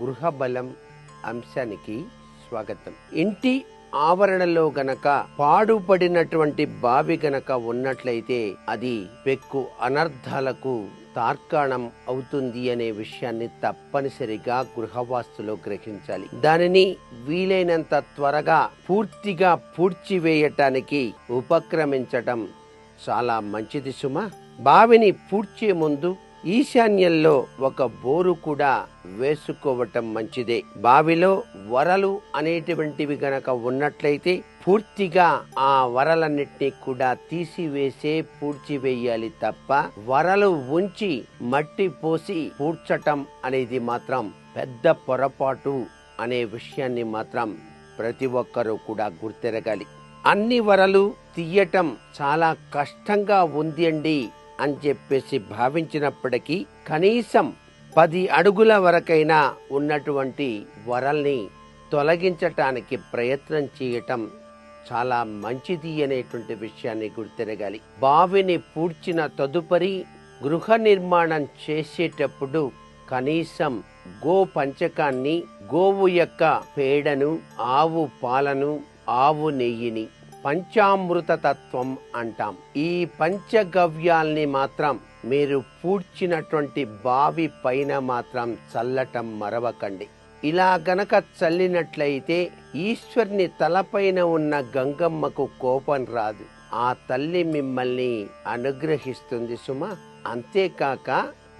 గృహ బలం అంశానికి స్వాగతం. ఇంటి ఆవరణలో గనక పాడుపడినటువంటి బావి గనక ఉన్నట్లయితే అది పెక్కు అనర్థాలకు తార్కాణం అవుతుంది అనే విషయాన్ని తప్పనిసరిగా గృహవాస్తులో గ్రహించాలి. దానిని వీలైనంత త్వరగా పూర్తిగా పూడ్చివేయటానికి ఉపక్రమించటం చాలా మంచిది సుమా. బావిని పూడ్చే ముందు ఈశాన్యంలో ఒక బోరు కూడా వేసుకోవటం మంచిదే. బావిలో వరలు అనేటువంటివి గనక ఉన్నట్లయితే పూర్తిగా ఆ వరలన్నిటినీ కూడా తీసివేసే పూడ్చివేయాలి తప్ప వరలు ఉంచి మట్టి పోసి పూడ్చటం అనేది మాత్రం పెద్ద పొరపాటు అనే విషయాన్ని మాత్రం ప్రతి ఒక్కరూ కూడా గుర్తెరగాలి. అన్ని వరలు తీయటం చాలా కష్టంగా ఉంది అండి అని చెప్పేసి భావించినప్పటికీ కనీసం 10 అడుగుల వరకైనా ఉన్నటువంటి వరల్ని తొలగించటానికి ప్రయత్నం చేయటం చాలా మంచిది అనేటువంటి విషయాన్ని గుర్తెరగాలి. బావిని పూడ్చిన తదుపరి గృహ నిర్మాణం చేసేటప్పుడు కనీసం గో పంచకాన్ని, గోవు యొక్క పేడను, ఆవు పాలను, ఆవు నెయ్యిని పంచామృత తత్వం అంటాం. ఈ పంచగవ్యాల్ని మాత్రం మీరు పూడ్చినటువంటి బావి పైన మాత్రం చల్లటం మరవకండి. ఇలా గనక చల్లినట్లయితే ఈశ్వరుని తలపైన ఉన్న గంగమ్మకు కోపం రాదు. ఆ తల్లి మిమ్మల్ని అనుగ్రహిస్తుంది సుమా. అంతేకాక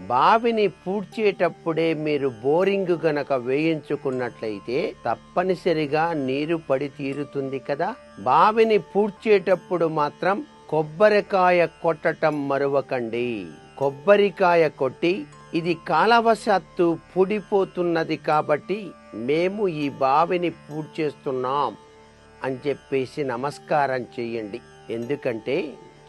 బావిని పూడ్చేటప్పుడే మీరు బోరింగ్ గనక వేయించుకున్నట్లయితే తప్పనిసరిగా నీరు పడి తీరుతుంది కదా. బావిని పూడ్చేటప్పుడు మాత్రం కొబ్బరికాయ కొట్టటం మరువకండి. కొబ్బరికాయ కొట్టి ఇది కాలవశాత్తు పూడిపోతున్నది కాబట్టి మేము ఈ బావిని పూడ్చేస్తున్నాం అని చెప్పేసి నమస్కారం చెయ్యండి. ఎందుకంటే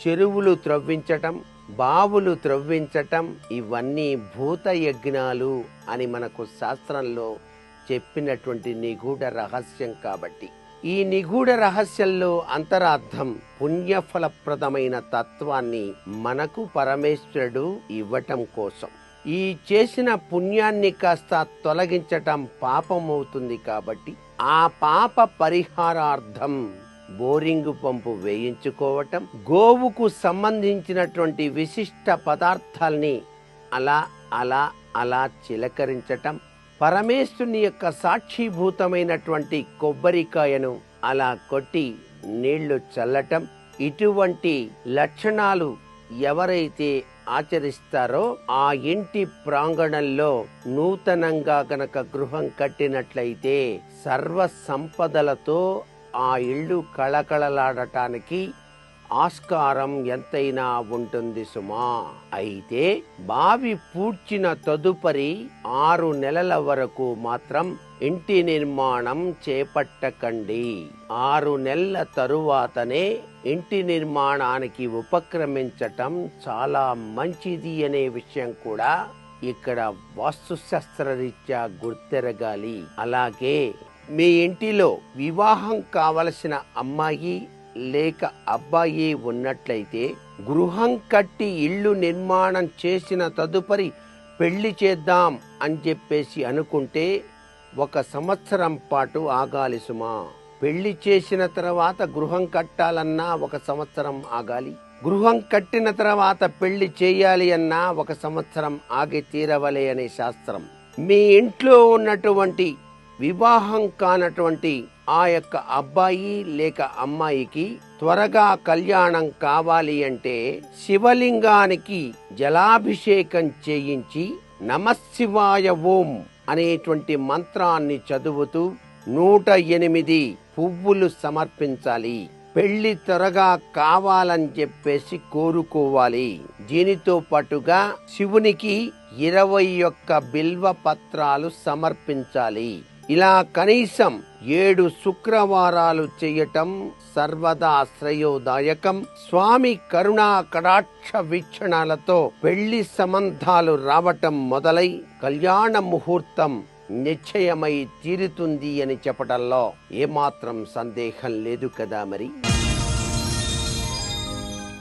చెరువులు త్రవ్వించటం, బావులు త్రవ్వించటం ఇవన్నీ భూత యజ్ఞాలు అని మనకు శాస్త్రంలో చెప్పినటువంటి నిగూఢ రహస్యం కాబట్టి ఈ నిగూఢ రహస్యంలో అంతరార్థం పుణ్యఫలప్రదమైన తత్వాన్ని మనకు పరమేశ్వరుడు ఇవ్వటం కోసం. ఈ చేసిన పుణ్యాన్ని కాస్త తొలగించటం పాపమవుతుంది కాబట్టి ఆ పాప పరిహారార్థం బోరింగు పంపు వేయించుకోవటం, గోవుకు సంబంధించినటువంటి విశిష్ట పదార్థాల్ని అలా అలా అలా చిలకరించటం, పరమేశ్వరుని యొక్క సాక్షిభూతమైనటువంటి కొబ్బరికాయను అలా కొట్టి నీళ్లు చల్లటం, ఇటువంటి లక్షణాలు ఎవరైతే ఆచరిస్తారో ఆ ఇంటి ప్రాంగణంలో నూతనంగా గనక గృహం కట్టినట్లయితే సర్వ సంపదలతో ఆ ఇల్లు కళకళలాడటానికి ఆస్కారం ఎంతైనా ఉంటుంది సుమా. అయితే బావి పూడ్చిన తదుపరి 6 నెలల వరకు మాత్రం ఇంటి నిర్మాణం చేపట్టకండి. 6 నెలల తరువాతనే ఇంటి నిర్మాణానికి ఉపక్రమించటం చాలా మంచిది అనే విషయం కూడా ఇక్కడ వాస్తుశాస్త్రరీత్యా గుర్తెరగాలి. అలాగే మీ ఇంటిలో వివాహం కావలసిన అమ్మాయి లేక అబ్బాయి ఉన్నట్లయితే గృహం కట్టి ఇల్లు నిర్మాణం చేసిన తదుపరి పెళ్లి చేద్దాం అని చెప్పేసి అనుకుంటే 1 సంవత్సరం పాటు ఆగాలి సుమా. పెళ్లి చేసిన తర్వాత గృహం కట్టాలన్నా 1 సంవత్సరం ఆగాలి. గృహం కట్టిన తర్వాత పెళ్లి చేయాలి అన్నా 1 సంవత్సరం ఆగి తీరవలే అనే శాస్త్రం. మీ ఇంట్లో ఉన్నటువంటి వివాహం కానటువంటి ఆ యొక్క అబ్బాయి లేక అమ్మాయికి త్వరగా కళ్యాణం కావాలి అంటే శివలింగానికి జలాభిషేకం చేయించి నమఃశివాయ ఓం అనేటువంటి మంత్రాన్ని చదువుతూ 108 పువ్వులు సమర్పించాలి. పెళ్లి త్వరగా కావాలని చెప్పేసి కోరుకోవాలి. దీనితో పాటుగా శివునికి 21 బిల్వ పత్రాలు సమర్పించాలి. ఇలా కనీసం 7 శుక్రవారాలు చేయటం సర్వదా శ్రేయోదాయకం. స్వామి కరుణా కటాక్ష వీక్షణాలతో పెళ్లి సంబంధాలు రావటం మొదలై కళ్యాణ ముహూర్తం నిశ్చయమై తీరుతుంది అని చెప్పడంలో ఏమాత్రం సందేహం లేదు కదా మరి.